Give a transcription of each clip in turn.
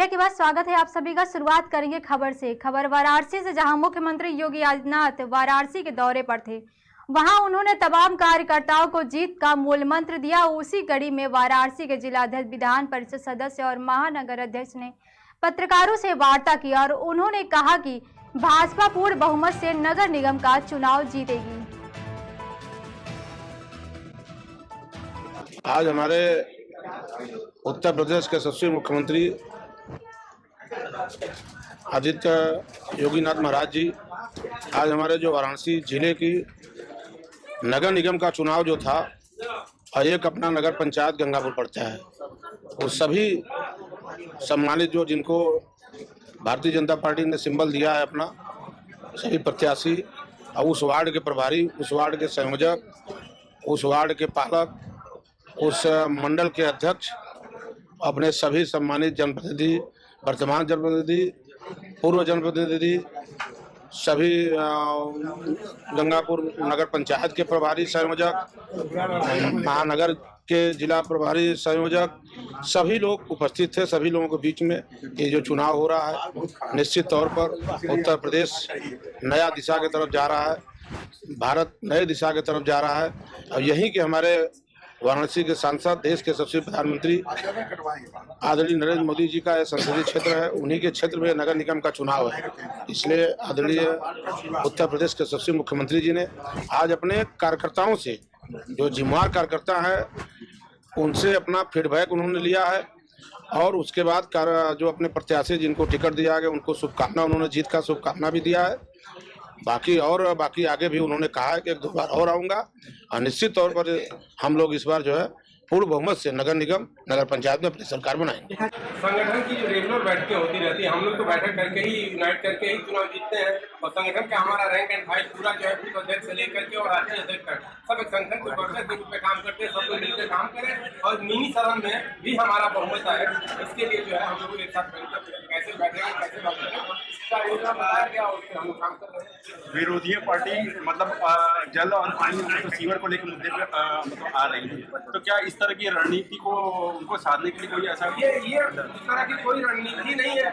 Break के बाद स्वागत है आप सभी का। शुरुआत करेंगे खबर से। खबर वाराणसी से, जहां मुख्यमंत्री योगी आदित्यनाथ वाराणसी के दौरे पर थे। वहां उन्होंने तमाम कार्यकर्ताओं को जीत का मूल मंत्र दिया। उसी कड़ी में वाराणसी के जिलाध्यक्ष, विधान परिषद सदस्य और महानगर अध्यक्ष ने पत्रकारों से वार्ता की और उन्होंने कहा कि भाजपा पूर्ण बहुमत से नगर निगम का चुनाव जीतेगी। आज हमारे उत्तर प्रदेश के यशस्वी मुख्यमंत्री आदित्य योगीनाथ महाराज जी आज हमारे जो वाराणसी जिले की नगर निगम का चुनाव जो था और एक अपना नगर पंचायत गंगापुर पड़ता है, वो सभी सम्मानित जो जिनको भारतीय जनता पार्टी ने सिंबल दिया है अपना, सभी प्रत्याशी और उस वार्ड के प्रभारी, उस वार्ड के संयोजक, उस वार्ड के पालक, उस मंडल के अध्यक्ष, अपने सभी सम्मानित जनप्रतिनिधि, वर्तमान जनप्रतिनिधि, पूर्व जनप्रतिनिधि, सभी गंगापुर नगर पंचायत के प्रभारी संयोजक, महानगर के जिला प्रभारी संयोजक, सभी लोग उपस्थित थे। सभी लोगों के बीच में ये जो चुनाव हो रहा है, निश्चित तौर पर उत्तर प्रदेश नया दिशा की तरफ जा रहा है, भारत नए दिशा की तरफ जा रहा है। और यहीं के हमारे वाराणसी के सांसद, देश के सबसे प्रधानमंत्री आदरणीय नरेंद्र मोदी जी का यह संसदीय क्षेत्र है, उन्हीं के क्षेत्र में नगर निगम का चुनाव है। इसलिए आदरणीय उत्तर प्रदेश के सबसे मुख्यमंत्री जी ने आज अपने कार्यकर्ताओं से, जो जिम्मेवार कार्यकर्ता हैं, उनसे अपना फीडबैक उन्होंने लिया है और उसके बाद जो अपने प्रत्याशी जिनको टिकट दिया गया उनको शुभकामना, उन्होंने जीत का शुभकामना भी दिया है। बाकी आगे भी उन्होंने कहा है कि एक दो बार और आऊँगा और निश्चित तौर पर हम लोग इस बार जो है पूर्ण बहुमत से नगर निगम, नगर पंचायत में अपनी सरकार बनाएंगे। संगठन की जो रेगुलर बैठकें होती रहती है, हम लोग तो बैठक करके ही, यूनाइट करके ही चुनाव जीतते हैं। और संगठन का हमारा रैंक एंड फाइल पूरा जो है, पूर्व अध्यक्ष से लेकर के और राष्ट्रीय अध्यक्ष तक सब एक संगठन के वर्कर के रूप में काम करते हैं। सब लोग मिलकर काम करें और मिनी सदन में भी हमारा बहुमत आए, इसके लिए जो है हम लोग एक साथ कैसे बैठेंगे, कैसे बात करेंगे, इसका योजना बनाया गया और हम लोग काम कर रहे हैं। विरोधी पार्टी मतलब जल और पानी, तो सीवर को लेकर मुद्दे पे मतलब आ रही है, तो क्या इस तरह की रणनीति को उनको साधने के लिए कोई ऐसा ये इस तरह की कोई रणनीति नहीं है।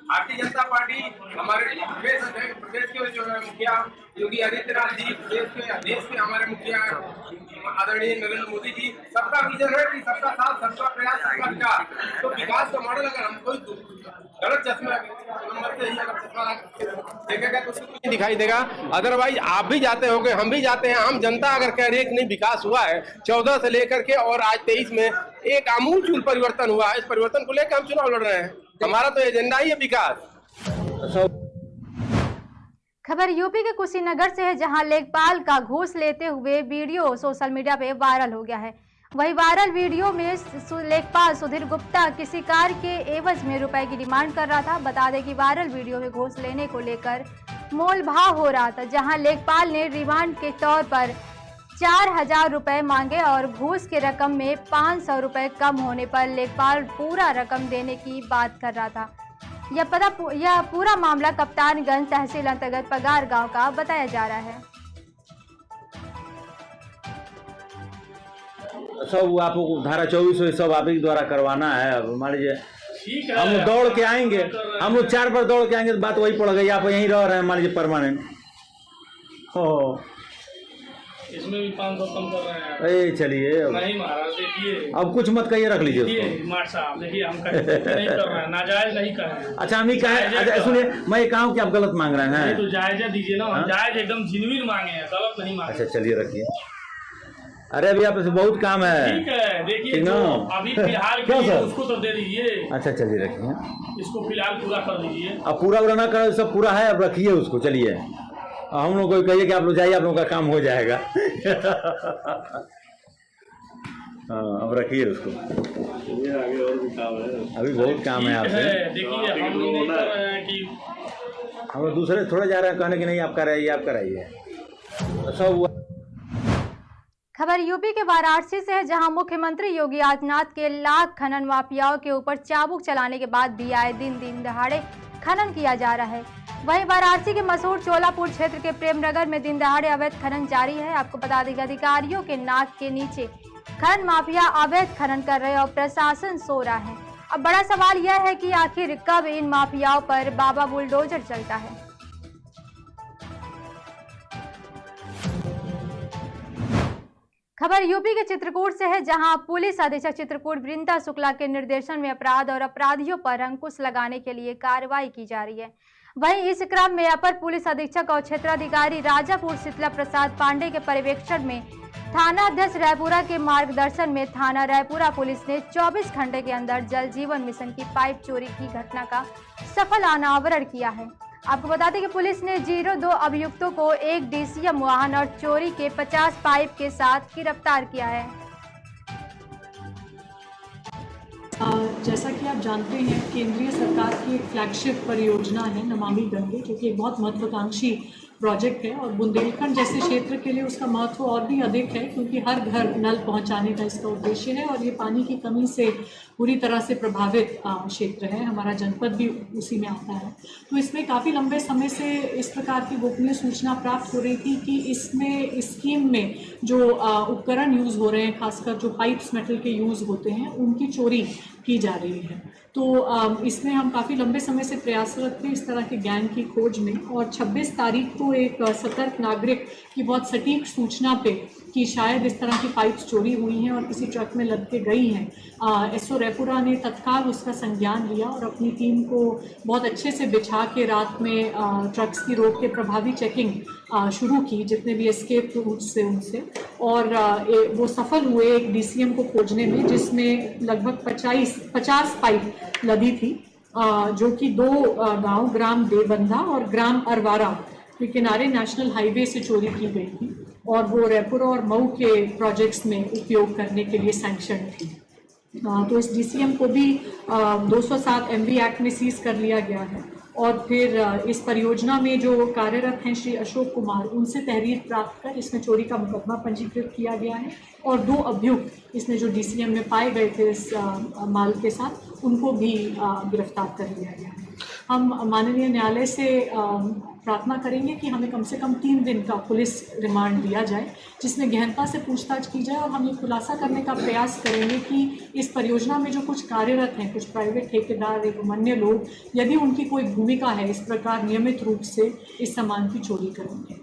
भारतीय जनता पार्टी हमारे प्रदेश के जो मुखिया योगी आदित्यनाथ जी, देश के हमारे मुखिया आदरणीय नरेंद्र मोदी जी, सबका विजन है कि सबका साथ, सबका प्रयास, सबका विकास। तो विकास का मॉडल अगर हम कोई गलत चश्मा नंबर से ही अगर चश्मा देखेगा तो नहीं दिखाई देगा। अदरवाइज आप भी जाते होंगे, हम भी जाते हैं। हम जनता अगर कह रही है कि नहीं विकास हुआ है 14 से लेकर के और आज 23 में एक आमूलचूल परिवर्तन हुआ है, इस परिवर्तन को लेकर हम चुनाव लड़ रहे हैं। हमारा तो एजेंडा ही है विकास। खबर यूपी के कुशीनगर से है, जहां लेखपाल का घूस लेते हुए वीडियो सोशल मीडिया पे वायरल हो गया है। वही वायरल वीडियो में लेखपाल सुधीर गुप्ता किसी कार के एवज में रुपए की डिमांड कर रहा था। बता दें कि वायरल वीडियो में घूस लेने को लेकर मोल भाव हो रहा था, जहां लेखपाल ने रिमांड के तौर पर 4000 रुपए मांगे और घूस की रकम में 500 रुपए कम होने पर लेखपाल पूरा रकम देने की बात कर रहा था। यह पूरा मामला कप्तानगंज तहसील अंतर्गत पगार गांव का बताया जा रहा है। सब आपको धारा 24 सब आप ही द्वारा करवाना है। अब मान लीजिए हम दौड़ के आएंगे, हम लोग 4 पर दौड़ के आएंगे तो बात वही पड़ गई। आप यहीं रह रहे हैं मान लीजिए परमानेंट। इसमें भी 500 कम कर रहे हैं। अरे चलिए नहीं महाराज, देखिए अब कुछ मत कहिए, रख लीजिए उसको। मार साहब देखिए, हम नहीं कर रहे हैं, नाजायज नहीं कर रहे हैं। अच्छा हम ही कहे, अच्छा सुनिए, मैं ये कहूँ कि आप गलत मांग रहे हैं। तो जायजा दीजिए ना, हम जायज एकदम जिन्युइन मांगे हैं, गलत नहीं मांगे। अच्छा चलिए रखिए। अरे अभी आप बहुत काम है। ठीक है, देखिए अभी फिलहाल के लिए उसको तो दे दीजिए। अच्छा चलिए रखिए, इसको फिलहाल पूरा कर दीजिए। अब पूरा ना कर, सब पूरा है, अब रखिए उसको। चलिए हम लोग को कहिए कि आप लोग जाइए, आप लोगों का काम हो जाएगा। हाँ अब रखिए उसको, आगे और भी काम है, अभी बहुत काम है आपसे। देखिए हम लोग नहीं कर रहे हैं कि हम लोग दूसरे थोड़े जा रहे हैं कहने कि नहीं आप कराइए, आप कराइए सब। खबर यूपी के वाराणसी से है, जहां मुख्यमंत्री योगी आदित्यनाथ के लाख खनन माफियाओं के ऊपर चाबुक चलाने के बाद भी आए दिन दहाड़े खनन किया जा रहा है। वहीं वाराणसी के मशहूर चोलापुर क्षेत्र के प्रेमनगर में दिन दहाड़े अवैध खनन जारी है। आपको बता दें कि अधिकारियों के नाक के नीचे खनन माफिया अवैध खनन कर रहे और प्रशासन सो रहा है। अब बड़ा सवाल यह है कि आखिर कब इन माफियाओं पर बाबा बुलडोजर चलता है। खबर यूपी के चित्रकूट से है, जहां पुलिस अधीक्षक चित्रकूट वृंदा शुक्ला के निर्देशन में अपराध और अपराधियों पर अंकुश लगाने के लिए कार्रवाई की जा रही है। वहीं इस क्रम में अपर पुलिस अधीक्षक और क्षेत्राधिकारी राजापुर शीतला प्रसाद पांडे के पर्यवेक्षण में थाना अध्यक्ष रायपुरा के मार्गदर्शन में थाना रायपुरा पुलिस ने 24 घंटे के अंदर जल जीवन मिशन की पाइप चोरी की घटना का सफल अनावरण किया है। आपको बता दें कि पुलिस ने 02 अभियुक्तों को एक DCM वाहन और चोरी के 50 पाइप के साथ गिरफ्तार किया है। जैसा कि आप जानते हैं, केंद्रीय सरकार की एक फ्लैगशिप परियोजना है नमामि गंगे, जो कि एक बहुत महत्वाकांक्षी प्रोजेक्ट है और बुंदेलखंड जैसे क्षेत्र के लिए उसका महत्व और भी अधिक है, क्योंकि हर घर नल पहुंचाने का इसका उद्देश्य है और ये पानी की कमी से पूरी तरह से प्रभावित क्षेत्र है। हमारा जनपद भी उसी में आता है। तो इसमें काफ़ी लंबे समय से इस प्रकार की गोपनीय सूचना प्राप्त हो रही थी कि इसमें इस स्कीम में जो उपकरण यूज़ हो रहे हैं, खासकर जो पाइप्स मेटल के यूज़ होते हैं, उनकी चोरी की जा रही है। तो इसमें हम काफ़ी लंबे समय से प्रयासरत थे इस तरह के गैंग की खोज में, और 26 तारीख को एक सतर्क नागरिक की बहुत सटीक सूचना पे कि शायद इस तरह की पाइप्स चोरी हुई हैं और किसी ट्रक में लद के गई हैं, SO रायपुरा ने तत्काल उसका संज्ञान लिया और अपनी टीम को बहुत अच्छे से बिछा के रात में ट्रक्स की रोक के प्रभावी चेकिंग शुरू की, जितने भी एस्केप रूट से उनसे, और वो सफल हुए एक DCM को खोजने में, जिसमें लगभग 50 पाइप लदी थी, जो कि 2 गांव ग्राम देवबंधा और ग्राम अरवारा के किनारे नेशनल हाईवे से चोरी की गई थी और वो रायपुरा और मऊ के प्रोजेक्ट्स में उपयोग करने के लिए सैंक्शन थी। तो इस DCM को भी 207 MV एक्ट में सीज कर लिया गया है और फिर इस परियोजना में जो कार्यरत हैं श्री अशोक कुमार, उनसे तहरीर प्राप्त कर इसमें चोरी का मुकदमा पंजीकृत किया गया है और 2 अभियुक्त इसमें जो DCM में पाए गए थे इस माल के साथ, उनको भी गिरफ्तार कर लिया गया है। हम माननीय न्यायालय से प्रार्थना करेंगे कि हमें कम से कम 3 दिन का पुलिस रिमांड दिया जाए, जिसमें गहनता से पूछताछ की जाए और हम ये खुलासा करने का प्रयास करेंगे कि इस परियोजना में जो कुछ कार्यरत हैं, कुछ प्राइवेट ठेकेदार एवं अन्य लोग, यदि उनकी कोई भूमिका है इस प्रकार नियमित रूप से इस सामान की चोरी करेंगे।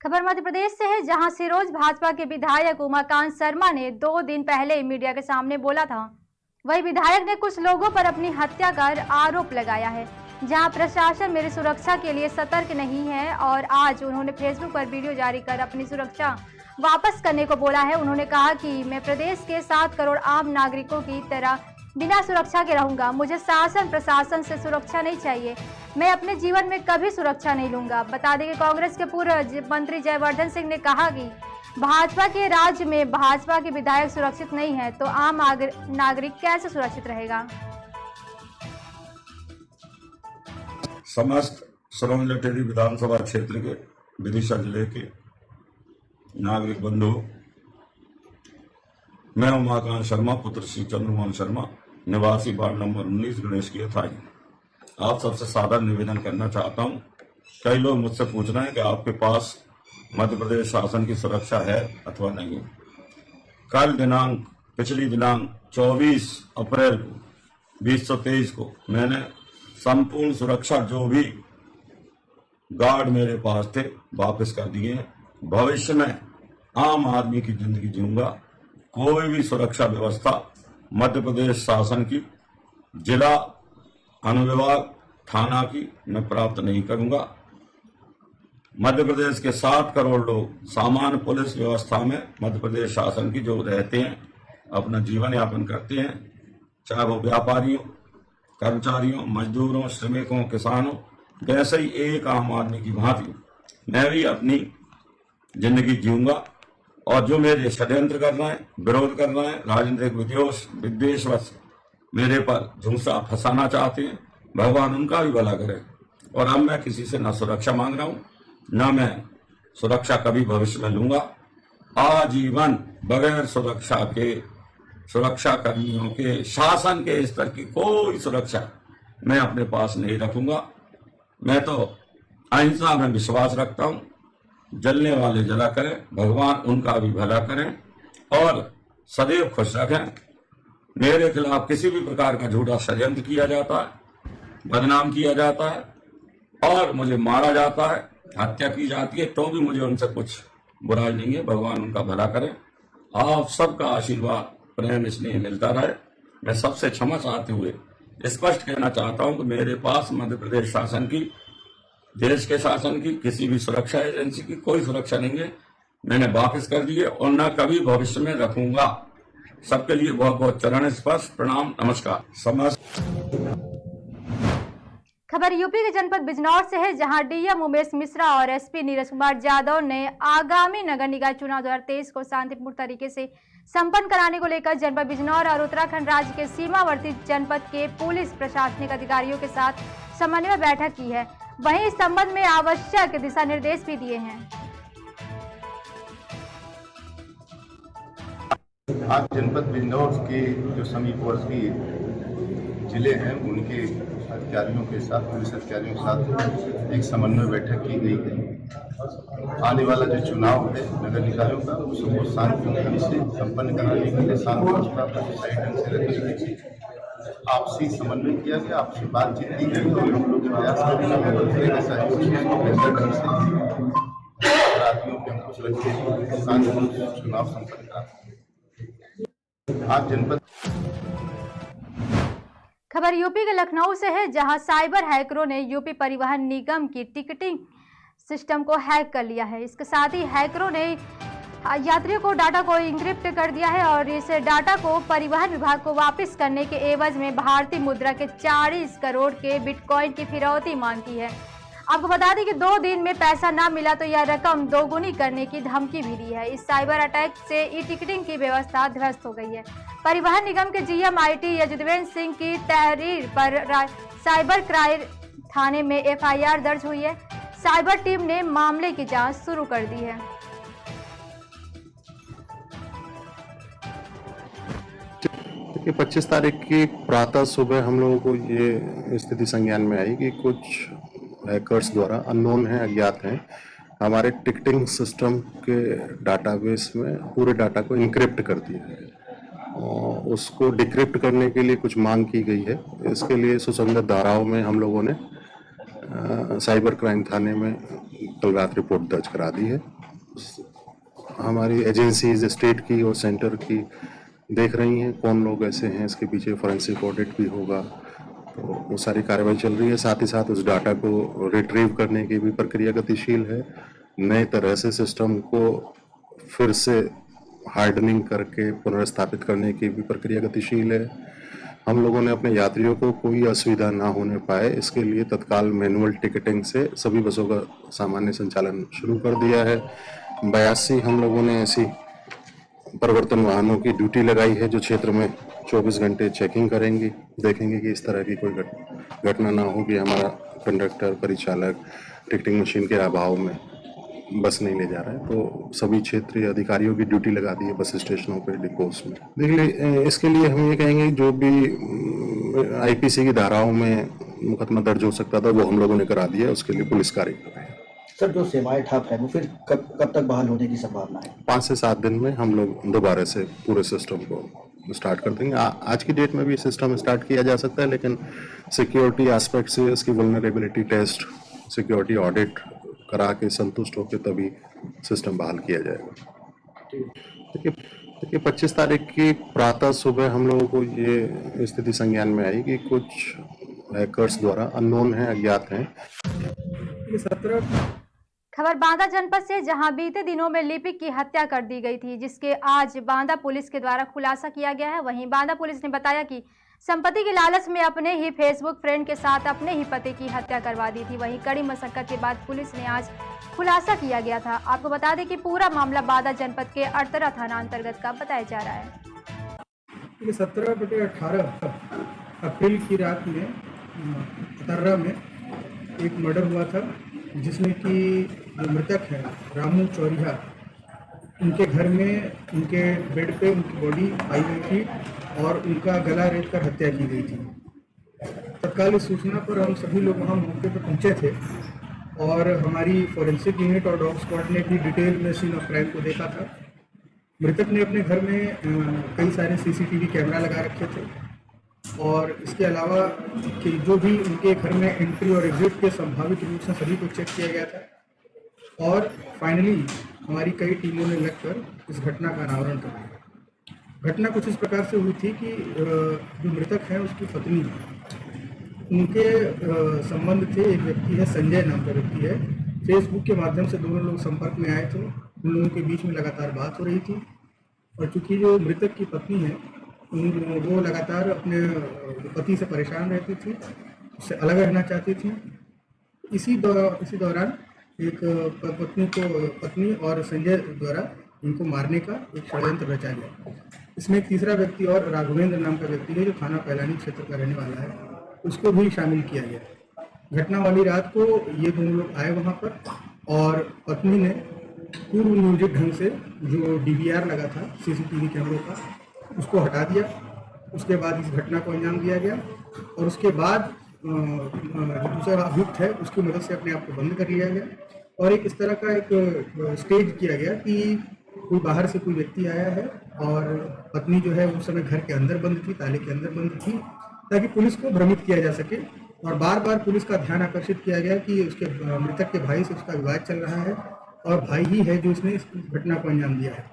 खबर मध्य प्रदेश से है, जहां सिरोंज भाजपा के विधायक उमाकांत शर्मा ने 2 दिन पहले मीडिया के सामने बोला था। वही विधायक ने कुछ लोगों पर अपनी हत्या कर आरोप लगाया है, जहां प्रशासन मेरी सुरक्षा के लिए सतर्क नहीं है, और आज उन्होंने फेसबुक पर वीडियो जारी कर अपनी सुरक्षा वापस करने को बोला है। उन्होंने कहा कि मैं प्रदेश के 7 करोड़ आम नागरिकों की तरह बिना सुरक्षा के रहूंगा। मुझे शासन प्रशासन से सुरक्षा नहीं चाहिए। मैं अपने जीवन में कभी सुरक्षा नहीं लूंगा। बता दें कि कांग्रेस के पूर्व मंत्री जयवर्धन सिंह ने कहा कि भाजपा के राज्य में भाजपा के विधायक सुरक्षित नहीं है, तो आम नागरिक कैसे सुरक्षित रहेगा। समस्त सिरोंज लटेरी विधानसभा क्षेत्र के विदिशा जिले के नागरिक बंधु, मैं उमाकांत शर्मा पुत्र श्री चंद्रमोहन शर्मा, निवासी वार्ड नंबर 19 गणेश की अथाई, आप सबसे सादर निवेदन करना चाहता हूं। कई लोग मुझसे पूछ रहे हैं कि आपके पास मध्य प्रदेश शासन की सुरक्षा है अथवा नहीं। कल पिछली दिनांक 24 अप्रैल 2023 को मैंने संपूर्ण सुरक्षा जो भी गार्ड मेरे पास थे वापस कर दिए हैं। भविष्य में आम आदमी की जिंदगी जीऊंगा। कोई भी सुरक्षा व्यवस्था मध्य प्रदेश शासन की, जिला अनुविभाग, थाना की मैं प्राप्त नहीं करूंगा। मध्य प्रदेश के 7 करोड़ लोग सामान्य पुलिस व्यवस्था में मध्य प्रदेश शासन की जो रहते हैं, अपना जीवन यापन करते हैं, चाहे वो व्यापारियों, कर्मचारियों, मजदूरों, श्रमिकों, किसानों, वैसे ही एक आम आदमी की भांति मैं भी अपनी जिंदगी जीऊंगा। और जो मेरे षड्यंत्र कर रहे हैं, विरोध कर रहे हैं, राजनीतिक विद्वेषवश मेरे पर झूठा फंसाना चाहते हैं, भगवान उनका भी भला करे। और अब मैं किसी से न सुरक्षा मांग रहा हूं, न मैं सुरक्षा कभी भविष्य में लूंगा। आजीवन बगैर सुरक्षा के, सुरक्षा कर्मियों के, शासन के स्तर की कोई सुरक्षा मैं अपने पास नहीं रखूंगा। मैं तो अहिंसा में विश्वास रखता हूं। जलने वाले जला करें, भगवान उनका भी भला करें और सदैव खुश रखें। मेरे खिलाफ किसी भी प्रकार का झूठा षड्यंत्र किया जाता है, बदनाम किया जाता है और मुझे मारा जाता है, हत्या की जाती है, तो भी मुझे उनसे कुछ बुराई नहीं है। भगवान उनका भला करे। आप सबका आशीर्वाद, प्रेम, स्नेह मिलता रहे। मैं सबसे क्षमा चाहते हुए स्पष्ट कहना चाहता हूं कि मेरे पास मध्य प्रदेश शासन की, देश के शासन की, किसी भी सुरक्षा एजेंसी की कोई सुरक्षा नहीं है। मैंने वापस कर दी है और न कभी भविष्य में रखूंगा। सबके लिए बहुत बहुत चरण स्पर्श प्रणाम, नमस्कार। समाज खबर यूपी के जनपद बिजनौर से है, जहां डीएम उमेश मिश्रा और एसपी नीरज कुमार यादव ने आगामी नगर निकाय चुनाव 2023 को शांतिपूर्ण तरीके से संपन्न कराने को लेकर जनपद बिजनौर और उत्तराखंड राज्य के सीमावर्ती जनपद के पुलिस प्रशासनिक अधिकारियों के साथ समन्वय बैठक की है। वहीं इस संबंध में आवश्यक दिशा निर्देश भी दिए हैं। आज जनपद बिजनौर के जो समीपवर्ती जिले हैं उनके अधिकारियों के साथ, पुलिस अधिकारियों के साथ एक समन्वय बैठक की गई है। आने वाला जो चुनाव है नगर निकायों का, उसको शांतिपूर्ण से संपन्न कराने के लिए शांति व्यवस्था पर सही ढंग से रखने के लिए आपसी समन्वय किया गया, आपसी बातचीत की गई और हम लोग प्रयास करेंगे सहयोग से बेहतर ढंग से अपराधियों के अंकुश रखते हुए शांतिपूर्ण चुनाव संपन्न कराते। आज जनपद खबर यूपी के लखनऊ से है, जहां साइबर हैकरों ने यूपी परिवहन निगम की टिकटिंग सिस्टम को हैक कर लिया है। इसके साथ ही हैकरों ने यात्रियों को डाटा को इंक्रिप्ट कर दिया है और इस डाटा को परिवहन विभाग को वापस करने के एवज में भारतीय मुद्रा के 40 करोड़ के बिटकॉइन की फिरौती मांगी है। आपको बता दें कि 2 दिन में पैसा ना मिला तो यह रकम दोगुनी करने की धमकी भी दी है। इस साइबर अटैक से ई टिकटिंग की व्यवस्था ध्वस्त हो गई है। परिवहन निगम के जीएम आईटी यजुवेंद्र सिंह की तहरीर पर साइबर क्राइम थाने में एफआईआर दर्ज हुई है। साइबर टीम ने मामले की जांच शुरू कर दी है। कि 25 तारीख की प्रातः सुबह हम लोगों को ये स्थिति संज्ञान में आई कि कुछ हैकर्स द्वारा, अननोन हैं, अज्ञात हैं, हमारे टिकटिंग सिस्टम के डाटाबेस में पूरे डाटा को इनक्रिप्ट कर दिया है और उसको डिक्रिप्ट करने के लिए कुछ मांग की गई है। इसके लिए सुसंगत धाराओं में हम लोगों ने साइबर क्राइम थाने में कल रात रिपोर्ट दर्ज करा दी है। हमारी एजेंसीज स्टेट की और सेंटर की देख रही हैं कौन लोग ऐसे हैं, इसके पीछे फॉरेंसिक ऑडिट भी होगा, तो वो सारी कार्रवाई चल रही है। साथ ही साथ उस डाटा को रिट्रीव करने की भी प्रक्रिया गतिशील है। नए तरह से सिस्टम को फिर से हार्डनिंग करके पुनर्स्थापित करने की भी प्रक्रिया गतिशील है। हम लोगों ने अपने यात्रियों को कोई असुविधा ना होने पाए इसके लिए तत्काल मैनुअल टिकटिंग से सभी बसों का सामान्य संचालन शुरू कर दिया है। 82 हम लोगों ने ऐसी परिवर्तन वाहनों की ड्यूटी लगाई है जो क्षेत्र में 24 घंटे चेकिंग करेंगी, देखेंगे कि इस तरह की कोई घटना ना हो कि हमारा कंडक्टर, परिचालक टिकटिंग मशीन के अभाव में बस नहीं ले जा रहा है। तो सभी क्षेत्रीय अधिकारियों की ड्यूटी लगा दी है बस स्टेशनों पे, डिपोस में। देखिए, इसके लिए हम ये कहेंगे जो भी आईपीसी की धाराओं में मुकदमा दर्ज हो सकता था वो हम लोगों ने करा दिया, उसके लिए पुलिस कार्य कर रही है। सर, जो सेवाएं ठप है वो फिर कब तक बहाल होने की संभावना है? 5 से 7 दिन में हम लोग दोबारा से पूरे सिस्टम को स्टार्ट कर देंगे। आज की डेट में भी सिस्टम स्टार्ट किया जा सकता है, लेकिन सिक्योरिटी एस्पेक्ट से इसकी वल्नरेबिलिटी टेस्ट, सिक्योरिटी ऑडिट करा के संतुष्ट होकर तभी सिस्टम बहाल किया जाएगा। देखिए 25 तारीख की प्रातः सुबह हम लोगों को ये स्थिति संज्ञान में आई कि कुछ हैकर्स द्वारा, अननोन हैं, अज्ञात हैं। खबर बांदा जनपद से, जहां बीते दिनों में लिपिक की हत्या कर दी गई थी, जिसके आज बांदा पुलिस के द्वारा खुलासा किया गया है। वहीं बांदा पुलिस ने बताया कि संपत्ति के लालच में अपने ही फेसबुक फ्रेंड के साथ अपने ही पति की हत्या करवा दी थी। वहीं कड़ी मशक्कत के बाद पुलिस ने आज खुलासा किया गया था। आपको बता दें कि पूरा मामला बांदा जनपद के अड़तरा थाना अंतर्गत का बताया जा रहा है। 17/18 अप्रैल की रात में अतर्रा में एक मर्डर हुआ था, जिसमें कि जो मृतक है रामू चौरिया, उनके घर में उनके बेड पे उनकी बॉडी आई हुई थी और उनका गला रेत कर हत्या की गई थी। तत्काल इस सूचना पर हम सभी लोग वहाँ मौके पर पहुँचे थे और हमारी फॉरेंसिक यूनिट और डॉग स्क्वाड ने भी डिटेल में सीन ऑफ क्राइम को देखा था मृतक ने अपने घर में कई सारे सीसीटीवी कैमरा लगा रखे थे और इसके अलावा कि जो भी उनके घर में एंट्री और एग्जिट के संभावित रूप से सभी को चेक किया गया था और फाइनली हमारी कई टीमों ने लगकर इस घटना का अनावरण कर दिया। घटना कुछ इस प्रकार से हुई थी कि जो मृतक है उसकी पत्नी, उनके संबंध थे, एक व्यक्ति है संजय नाम का व्यक्ति है, फेसबुक के माध्यम से दोनों लोग संपर्क में आए थे, उन लोगों के बीच में लगातार बात हो रही थी और चूंकि जो मृतक की पत्नी है वो लगातार अपने पति से परेशान रहती थी, उससे अलग रहना चाहती थी। इसी दौरान एक पत्नी और संजय द्वारा इनको मारने का एक षड्यंत्र रचा गया। इसमें एक तीसरा व्यक्ति और राघवेंद्र नाम का व्यक्ति है जो थाना पैलानी क्षेत्र का रहने वाला है, उसको भी शामिल किया गया। घटना वाली रात को ये दोनों लोग आए वहाँ पर और पत्नी ने पूर्व नियोजित ढंग से जो DVR लगा था CCTV कैमरों का उसको हटा दिया। उसके बाद इस घटना को अंजाम दिया गया और उसके बाद जो दूसरा अभियुक्त है उसकी मदद से अपने आप को बंद कर लिया गया और एक इस तरह का एक स्टेज किया गया कि कोई बाहर से कोई व्यक्ति आया है और पत्नी जो है उस समय घर के अंदर बंद थी, ताले के अंदर बंद थी, ताकि पुलिस को भ्रमित किया जा सके और बार बार पुलिस का ध्यान आकर्षित किया गया कि उसके मृतक के भाई से उसका विवाद चल रहा है और भाई ही है जो इसने इस घटना को अंजाम दिया है।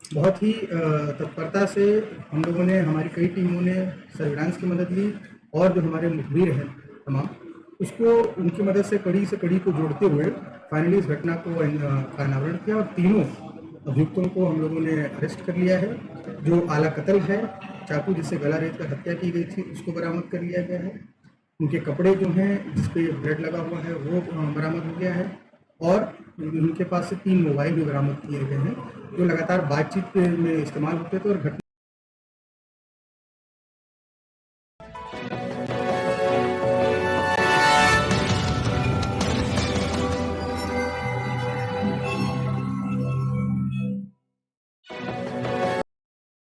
बहुत ही तत्परता से हम लोगों ने, हमारी कई टीमों ने सर्विलांस की मदद ली और जो हमारे मुखबिर हैं तमाम, उसको उनकी मदद से कड़ी को जोड़ते हुए फाइनली इस घटना को अनावरण किया और तीनों अभियुक्तों को हम लोगों ने अरेस्ट कर लिया है। जो आला कत्ल है, चाकू जिससे गला रेत कर हत्या की गई थी, उसको बरामद कर लिया गया है। उनके कपड़े जो हैं जिस पे ब्लड लगा हुआ है वो बरामद हो गया है और उनके पास से 3 मोबाइल भी बरामद किए गए हैं जो लगातार बातचीत में इस्तेमाल होते थे और घटना